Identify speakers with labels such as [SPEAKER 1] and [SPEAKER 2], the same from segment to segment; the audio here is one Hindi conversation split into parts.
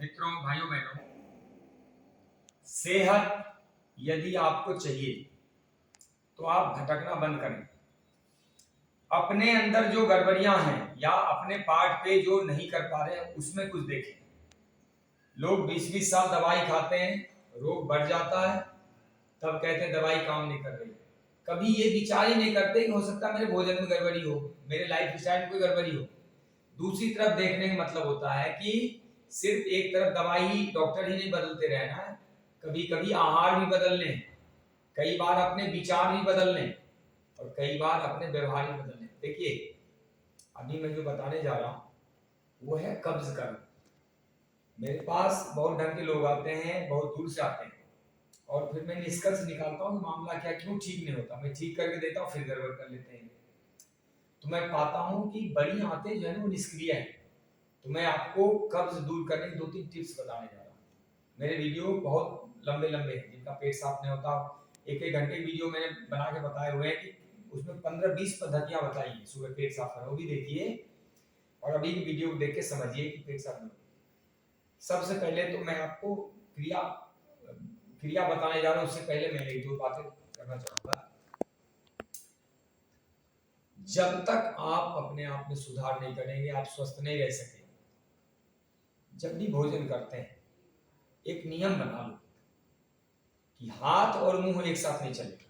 [SPEAKER 1] मित्रों, भाइयों बहनों, सेहत यदि आपको चाहिए तो आप भटकना बंद करें। अपने अंदर जो गड़बड़ियां हैं या अपने पार्ट पे जो नहीं कर पा रहे हैं उसमें कुछ देखें। लोग 20-20 साल दवाई खाते हैं, रोग बढ़ जाता है, तब कहते हैं दवाई काम नहीं कर रही। कभी ये विचार ही नहीं करते कि हो सकता है मेरे भोजन में गड़बड़ी हो, मेरे लाइफ स्टाइल में कोई गड़बड़ी हो। दूसरी तरफ देखने का मतलब होता है कि सिर्फ एक तरफ दवाई ही, डॉक्टर ही नहीं बदलते रहना है, कभी कभी आहार भी बदल लें, कई बार अपने विचार भी बदल लें और कई बार अपने व्यवहार भी बदल लें। देखिए, अभी मैं जो बताने जा रहा हूं वो है कब्ज का। मेरे पास बहुत ढंग के लोग आते हैं, बहुत दूर से आते हैं, और फिर मैं निष्कर्ष निकालता हूँ मामला क्या क्यों ठीक नहीं होता। मैं ठीक करके देता हूँ, फिर गड़बड़ कर लेते हैं। तो मैं पाता हूँ कि बड़ी आंतें जो है ना वो निष्क्रिय है। तो मैं आपको कब्ज दूर करने की 2-3 टिप्स बताने जा रहा हूँ। मेरे वीडियो बहुत लंबे लंबे हैं, जिनका पेट साफ नहीं होता, 1-1 घंटे वीडियो मैंने बना के बताए हुए हैं कि उसमें 15-20 पद्धतियां बताई हैं सुबह पेट साफ करना, वो भी देखिए और अभी की वीडियो को देख के समझिए कि पेट साफ नहीं। सबसे पहले तो मैं आपको क्रिया बताने जा रहा हूँ, उससे पहले मैं 1-2 बातें करना चाहूंगा। जब तक आप अपने आप में सुधार नहीं करेंगे, आप स्वस्थ नहीं रह सकेंगे। जब भी भोजन करते हैं एक नियम बना लो कि हाथ और मुंह एक साथ नहीं चलेगा।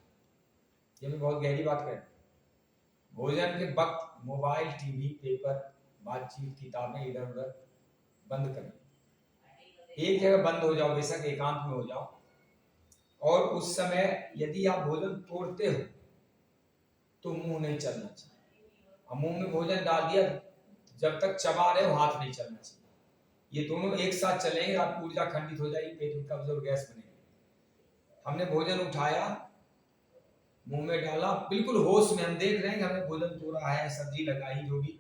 [SPEAKER 1] ये मैं बहुत गहरी बात कर रहा हूं। भोजन के वक्त मोबाइल, टीवी, पेपर, बातचीत, किताबें इधर उधर बंद करें। एक जगह बंद हो जाओ, बेशक एकांत में हो जाओ, और उस समय यदि आप भोजन तोड़ते हो तो मुंह नहीं चलना चाहिए, और मुंह में भोजन डाल दिया जब तक चबा रहे हो हाथ नहीं चलना चाहिए। ये दोनों एक साथ चलेंगे, आपकी ऊर्जा खंडित हो जाएगी, पेट में कब्ज और गैस बनेगी। हमने भोजन उठाया, मुंह में डाला, बिल्कुल होश में हम देख रहे हैं कि हमने भोजन तोड़ा है, सब्जी लगाई, जो भी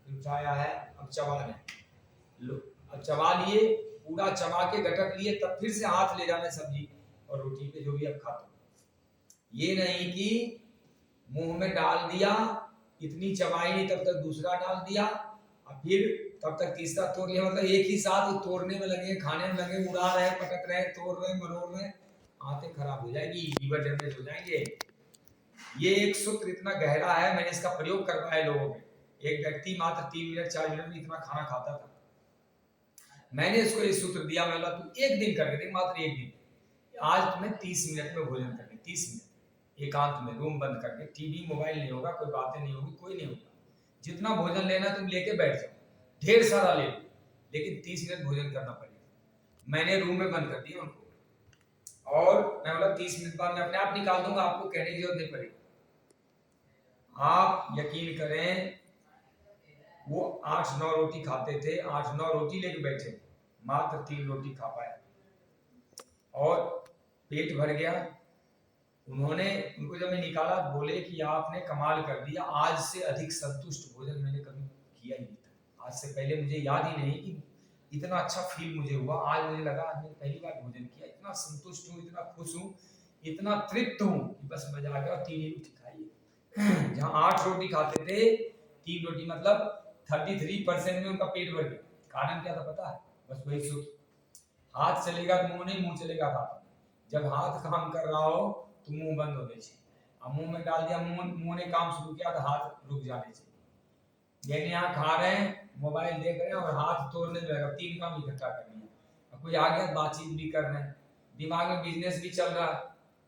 [SPEAKER 1] उठाया है, अब चबा रहे हैं। लो, अब चबा लिए, पूरा चबा के गटक लिए, तब फिर से हाथ ले जाना सब्जी और रोटी पे जो भी आप खाते हो। ये नहीं कि मुंह में डाल दिया, इतनी चबाई नहीं, तब तक दूसरा डाल दिया और फिर तब तक तीसरा तोड़ लिया। मतलब एक ही साथ वो तोड़ने में लगे, खाने में लगे, उड़ा रहे, पटक रहे, तोड़ रहे, मरोड़ रहे, आंतें खराब हो जाएगी, लीवर डैमेज हो जाएंगे। ये एक सूत्र इतना गहरा है, मैंने इसका प्रयोग करवाया लोगों में। एक व्यक्ति मात्र 3 मिनट 4 मिनट में इतना खाना खाता था। मैंने इसको ये सूत्र दिया, मैं बोला तू एक दिन करके देख, मात्र एक दिन, आज तुम्हें 30 मिनट में भोजन करने, 30 मिनट एकांत में, रूम बंद करके, टीवी मोबाइल नहीं होगा, कोई बातें नहीं होगी, कोई नहीं होगा। जितना भोजन लेना तुम लेके बैठ जाओ, ढेर सारा ले लो, लेकिन 30 मिनट भोजन करना पड़ेगा। मैंने रूम में बंद कर दिया उनको, और मैं बोला 30 मिनट बाद मैं अपने आप निकाल दूंगा, आपको कहने की जरूरत नहीं पड़ेगी। आप यकीन करें, वो 8-9 रोटी खाते थे, 8-9 रोटी लेके बैठे, मात्र 3 रोटी खा पाए और पेट भर गया। उनको जब मैं निकाला, बोले कि आपने कमाल कर दिया, आज से अधिक संतुष्ट भोजन मैंने कभी किया ही नहीं था। आज से पहले मुझे याद ही नहीं कि इतना अच्छा फील मुझे हुआ। आज मुझे लगा आज मैंने पहली बार भोजन किया, इतना संतुष्ट हूँ, इतना खुश हूँ, इतना तृप्त हूँ कि बस मजा आ गया। और 3 ही रोटी खाई, जहाँ 8 रोटी खाते थे, 3 रोटी, मतलब 33% में उनका पेट भर गया। कारण क्या था पता है? बस वही सूत्र, हाथ चलेगा तो मुंह नहीं, मुंह चलेगा हाथ। जब हाथ काम कर रहा हो तो मुंह बंद होने चाहिए, अब मुंह में डाल दिया, मुंह ने काम शुरू किया तो हाथ रुक जाने चाहिए। यानी यहाँ खा रहे हैं, मोबाइल देख रहे हैं और हाथ तोड़ने में लगा, 3 काम इकट्ठा कर लिया। अब कोई आ गया, बातचीत भी कर रहे हैं, दिमाग में बिजनेस भी चल रहा है,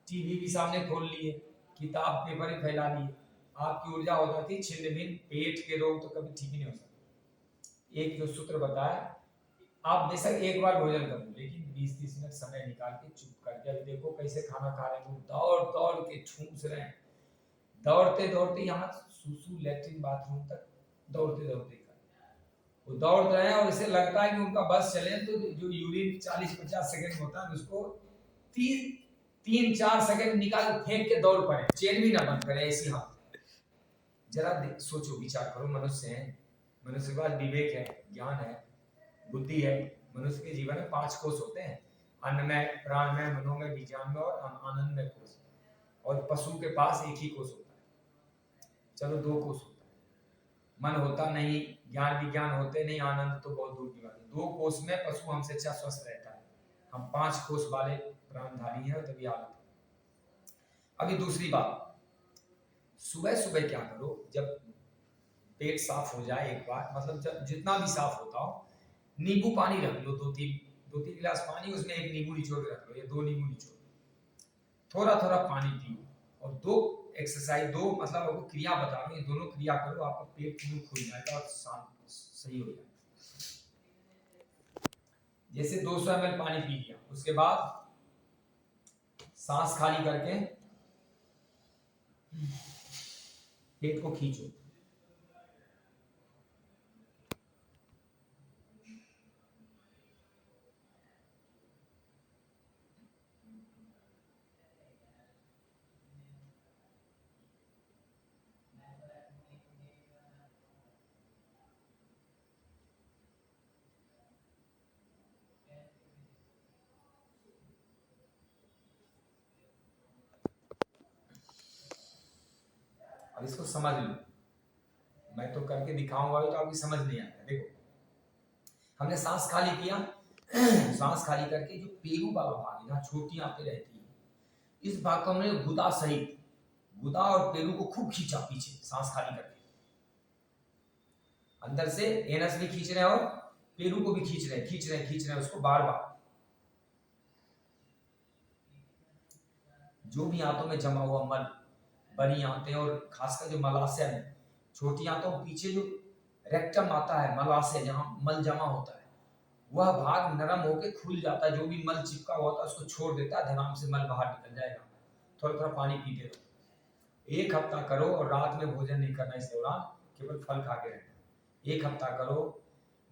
[SPEAKER 1] टीवी भी सामने खोल लिए, किताब पेपर ही फैला लिए, आपकी ऊर्जा हो जाती छिन्न भिन्न। पेट के रोग तो कभी ठीक ही नहीं हो सकते। एक जो सूत्र बताया, आप बेशक एक बार भोजन कर लो, लेकिन 20-30 मिनट समय निकाल के चुप करके, अभी देखो कैसे खाना खा रहे हैं, दौड़ दौड़ के ठूस रहे हैं, दौड़ते दौड़ते यहाँ सुसु लेटरिन बाथरूम तक दौड़ते दौड़ते कर, वो दौड़ रहे हैं और इसे लगता है कि उनका बस चले तो जो यूरिन 40-50 सेकंड होता है उसको 3-4 सेकंड निकाल फेंक के दौड़ पड़े, चेन भी ना बंद करे, ऐसी हालत। जरा सोचो, विचार करो, मनुष्य है, मनुष्य के पास विवेक है, ज्ञान है, बुद्धि है। मनुष्य के जीवन में 5 कोष होते हैं, अन्नमय, प्राणमय, मनोमय, विज्ञानमय और आनंदमय कोष। और पशु के पास एक ही कोष होता है, चलो 2 कोष होता है। मन होता नहीं, ज्ञान विज्ञान होते नहीं, आनंद तो बहुत दूर की बात है। 2 कोष में पशु हमसे अच्छा स्वस्थ रहता है, हम 5 कोष वाले प्राणधारी हैं, तभी हालत है। अभी दूसरी बात, सुबह सुबह क्या करो, जब पेट साफ हो जाए एक बार, मतलब जब जितना भी साफ होता हो, नींबू पानी रख लो, 2-3 गिलास पानी, उसमें 1 नींबू निचोड़ के रख लो या 2 नींबू निचोड़, थोड़ा थोड़ा पानी पियो, और 2 एक्सरसाइज, 2 मतलब आपको क्रिया बता रहा हूँ, ये दोनों क्रिया करो, आपका पेट क्यों खुल जाएगा और शांत सही हो जाएगा। जैसे 200 ml पानी पी लिया, उसके बाद सांस खाली करके पेट को खींचो, अब इसको समझ लो, मैं तो करके दिखाऊंगा तो आपकी समझ नहीं आएगा। देखो, हमने सांस खाली किया, सांस खाली करके जो पेरू वाला भाग है, जहाँ छोटी आंतें रहती है, इस भाग को हमने गुदा सहित, गुदा और पेरू को खूब खींचा पीछे, सांस खाली करके, अंदर से एनस भी खींच रहे हैं और पेरू को भी खींच रहे हैं उसको बार बार। जो भी आंतों में जमा हुआ मल, बड़ी आंतें और खासकर जो मलाशय में, छोटी आंतों के पीछे जो रेक्टम आता है, मलाशय, जहाँ मल जमा होता है, वह भाग नरम होकर खुल जाता है, जो भी मल चिपका हुआ था उसको छोड़ देता है, आराम से मल बाहर निकल जाएगा। थोड़ा थोड़ा पानी पीते रहो, 1 हफ्ता करो, और रात में भोजन नहीं करना इस दौरान, केवल फल खा के रहना। 1 हफ्ता करो,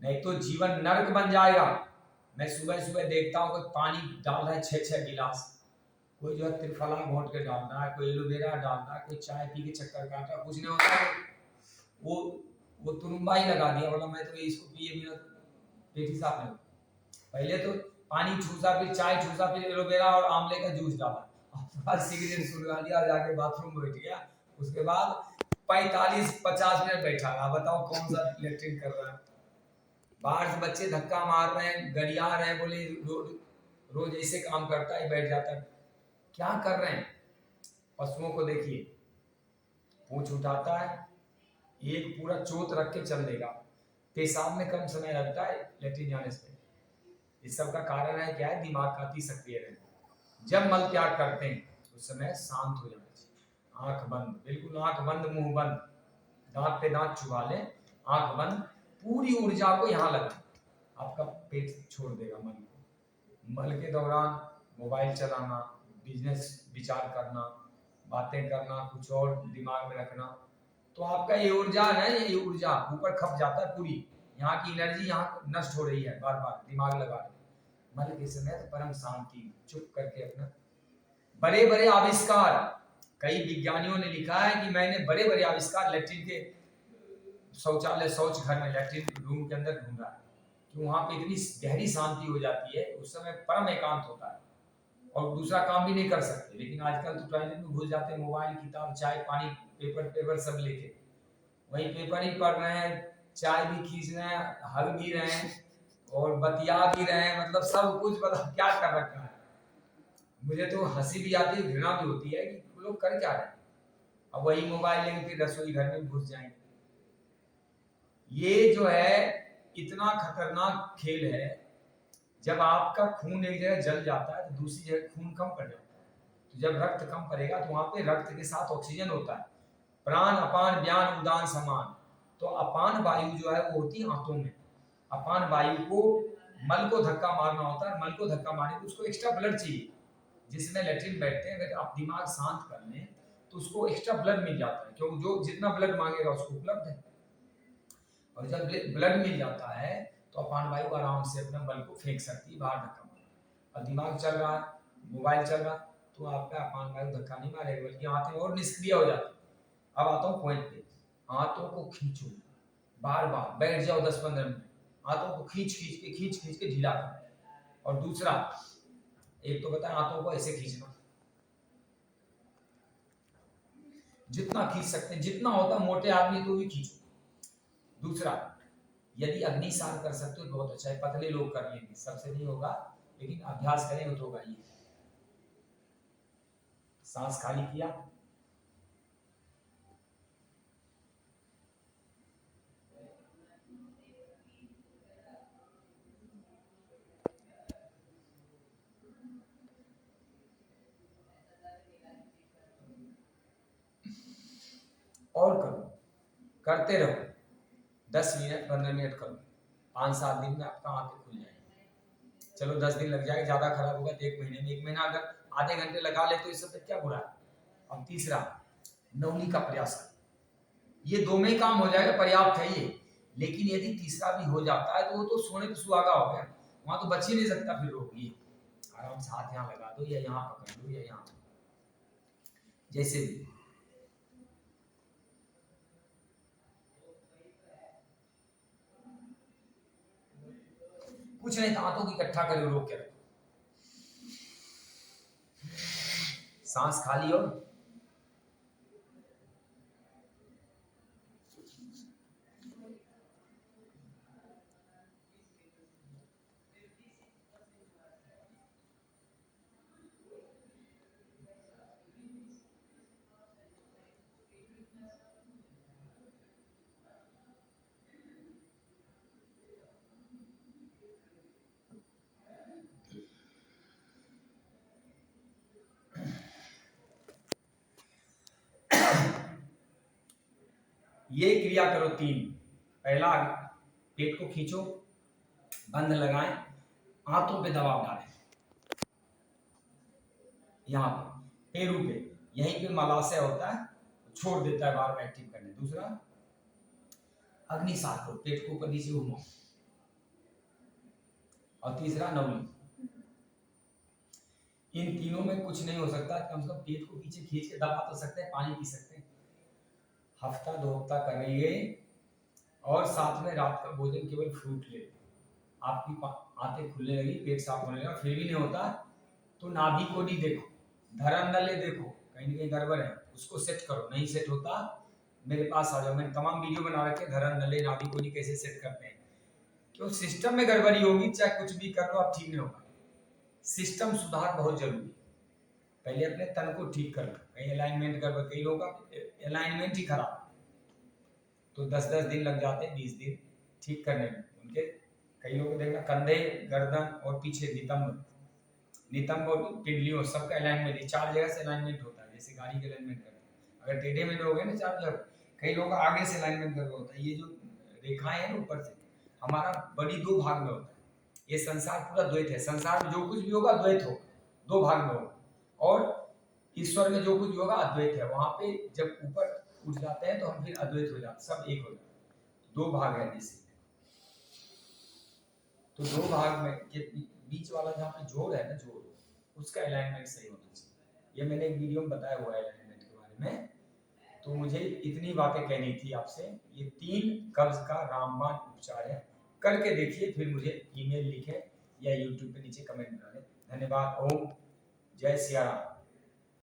[SPEAKER 1] नहीं तो जीवन नर्क बन जाएगा। मैं सुबह सुबह देखता हूँ कोई पानी डाल रहा है 6-6 गिलास, कोई जो है त्रिफला घोट के डाल रहा है, कोई एलोवेरा डाल रहा है, कोई चाय पी के चक्कर काट रहा है, कुछ नहीं होता है, वो तुरुम्बा ही लगा दिया, बोला मैं तो इसको पिए बिना पेट ही साफ नहीं। पहले तो पानी छूसा, फिर चाय छूसा, फिर एलोवेरा और आंवले का जूस डाला, सिगरेट सुलगा लिया, जाके बाथरूम में बैठ गया, उसके बाद 45-50 मिनट बैठा रहा, बताओ कौन सा लेटरिन कर रहा है। बाहर से बच्चे धक्का मार रहे हैं, गरिया रहे हैं, बोले रोज ऐसे काम करता है, बैठ जाता है, क्या कर रहे हैं। पशुओं को देखिए, पूंछ उठाता है, एक पूरा चोट रख के चल देगा, पेशाब में कम समय लगता है लेटरिन जाने से। इस सब का कारण है क्या है, दिमाग का अति सक्रिय रहना। जब मल त्याग करते हैं उस समय शांत हो जाना चाहिए, आंख बंद, बिल्कुल आंख बंद, मुंह बंद, दांत पे दांत चुभा ले, आंख बंद, पूरी ऊर्जा को यहाँ लगा, आपका पेट छोड़ देगा मल को। मल के दौरान मोबाइल चलाना, बिजनेस विचार करना, बातें करना, कुछ और दिमाग में रखना, तो आपका ये ऊर्जा है, ये ऊर्जा ऊपर खप जाता है, पूरी यहाँ की एनर्जी यहाँ नष्ट हो रही है, बार बार दिमाग लगा रहे। मल के समय तो परम शांति, चुप करके अपना। बड़े बड़े आविष्कार, कई विज्ञानियों ने लिखा है कि मैंने बड़े बड़े आविष्कार लेटरिन के, शौचालय, शौच घर में, लेटरिन रूम के अंदर ढूंढा है, कि वहां पे इतनी गहरी शांति हो जाती है, उस समय परम एकांत होता है, और दूसरा काम भी नहीं कर सकते। लेकिन आजकल तो टॉयलेट में घुस जाते हैं, मोबाइल, किताब, चाय, पानी, पेपर सब लेके, वही पेपर ही पढ़ रहे हैं, चाय भी खींच रहे हैं, हल भी रहे हैं, और बतिया भी रहे हैं, मतलब सब कुछ पता क्या कर रखा है। मुझे तो हंसी भी आती है, घृणा भी होती है कि लोग कर क्या रहे हैं। अब वही मोबाइल लेंगे, फिर रसोई घर में घुस जाएंगे। ये जो है इतना खतरनाक खेल है, जब आपका खून एक जगह जल जाता है तो दूसरी जगह खून कम पड़ जाता है, तो जब रक्त कम पड़ेगा तो वहां पे रक्त के साथ ऑक्सीजन होता है, प्राण अपान व्यान उदान समान। तो अपान वायु जो है वो होती है आंतों में, अपान वायु को मल को धक्का मारना होता है, मल को धक्का मारने को उसको एक्स्ट्रा ब्लड चाहिए, जिसमें लेटरिन बैठते हैं, अगर आप दिमाग शांत कर लें तो उसको एक्स्ट्रा ब्लड मिल जाता है, क्योंकि जो जितना ब्लड मांगेगा उसको उपलब्ध है, और जब ब्लड मिल जाता है तो अपान वायु आराम से अपना बल को फेंक सकती है, बाहर धक्का मार। अब दिमाग चल रहा है, मोबाइल चल रहा, तो आपका अपान वायु धक्का नहीं मारेगा, बल्कि आंतें और निष्क्रिय हो जाती। अब आता हूँ पॉइंट पे, हाथों को खींचो, बार बार बैठ जाओ 10-15 मिनट, हाथों को खींच के ढीला करो। और दूसरा, एक तो बताया हाथों को ऐसे खींचना, जितना खींच सकते हैं, जितना होता है, मोटे आदमी तो भी खींचो, दूसरा, यदि अग्नि सार कर सकते हो तो बहुत अच्छा है, पतले लोग कर लेंगे, सबसे नहीं होगा, लेकिन अभ्यास करेंगे तो होगा। ये सांस खाली किया, और करो, करते रहो, 10 मिनट 15 मिनट करो, 5-7 दिन में आपका आंखें खुल जाएगी। चलो 10 दिन लग जाएगा, ज्यादा खराब होगा तो 1 महीने में, 1 महीना अगर आधे घंटे लगा ले तो इससे क्या बुरा है। अब तीसरा, नौनी का प्रयास करो, ये 2 में ही काम हो जाएगा, पर्याप्त है ये। लेकिन यदि तीसरा भी हो जाता है तो वो तो सोने पे सुहागा हो गया, वहां तो बच ही नहीं सकता फिर रोग। ये आराम से हाथ यहाँ लगा दो या यहाँ पकड़ लो या यहाँ, जैसे भी। कुछ नहीं, दांतों को इकट्ठा करो, रोक के रखो, सांस खाली हो, ये क्रिया करो 3। पहला, पेट को खींचो, बंद लगाएं, आंतों पे दबाव डालें, यहाँ पे पेरू पे, यहीं पे मलाशय होता है, छोड़ देता है बार एक्टिव करने। दूसरा, अग्नि साफ करो, पेट को ऊपर नीचे घुमाओ, और तीसरा नौली। इन तीनों में कुछ नहीं हो सकता, कम से कम पेट को पीछे खींच के दबा तो सकते हैं, पानी पी सकते हैं। हफ्ता 2 हफ्ता करेंगे, और साथ में रात का भोजन केवल फ्रूट ले, आपकी आंखें खुलने लगी, पेट साफ होने लगा, फिर भी नहीं होता तो नाभि को नहीं देखो, धरन नले देखो, कहीं ना कहीं गड़बड़ है, उसको सेट करो। नहीं सेट होता मेरे पास आ जाओ, मैंने तमाम वीडियो बना रखे, धरन नले नाभि को नहीं कैसे सेट करते हैं। क्यों? सिस्टम में गड़बड़ी होगी, चाहे कुछ भी कर लो आप ठीक नहीं होगा। सिस्टम सुधार बहुत जरूरी है। पहले अपने तन को ठीक कर लो, कहीं अलाइनमेंट गड़बड़, कई लोगों का अलाइनमेंट ही खराब, तो 10-10 दिन लग जाते हैं, 20 दिन ठीक करने में उनके। कई लोग देखना कंधे, गर्दन और पीछे नितंब और पिंडलियों, सबका अलाइनमेंट 4 जगह से अलाइनमेंट होता है, जैसे गाड़ी के अलाइनमेंट करते हैं। अगर टेढ़े मेढ़े हो गए ना 4 जगह, कई लोग आगे से अलाइनमेंट करके होता है। ये जो रेखाएं हैं ना ऊपर से, हमारा बॉडी 2 भाग में होता है। ये संसार पूरा द्वैत है, संसार में जो कुछ भी होगा द्वैत होगा, 2 भाग में होगा, और ईश्वर में जो कुछ भी होगा अद्वैत है। वहां पे जब ऊपर उठ जाते हैं तो हम फिर अद्वैत हो जाते, सब एक हो जाते। 2 भाग है जैसे, तो 2 भाग में के बीच वाला जहाँ पे जोड़ है ना, जोड़, उसका अलाइनमेंट सही होना चाहिए। ये मैंने एक वीडियो में बताया हुआ है अलाइनमेंट के बारे में। तो मुझे इतनी बातें कहनी थी आपसे। ये 3 कब्ज का रामबाण उपचार है, करके देखिए, फिर मुझे ईमेल लिखें या यूट्यूब पे नीचे कमेंट बना दें। धन्यवाद। ओम जय सिया राम।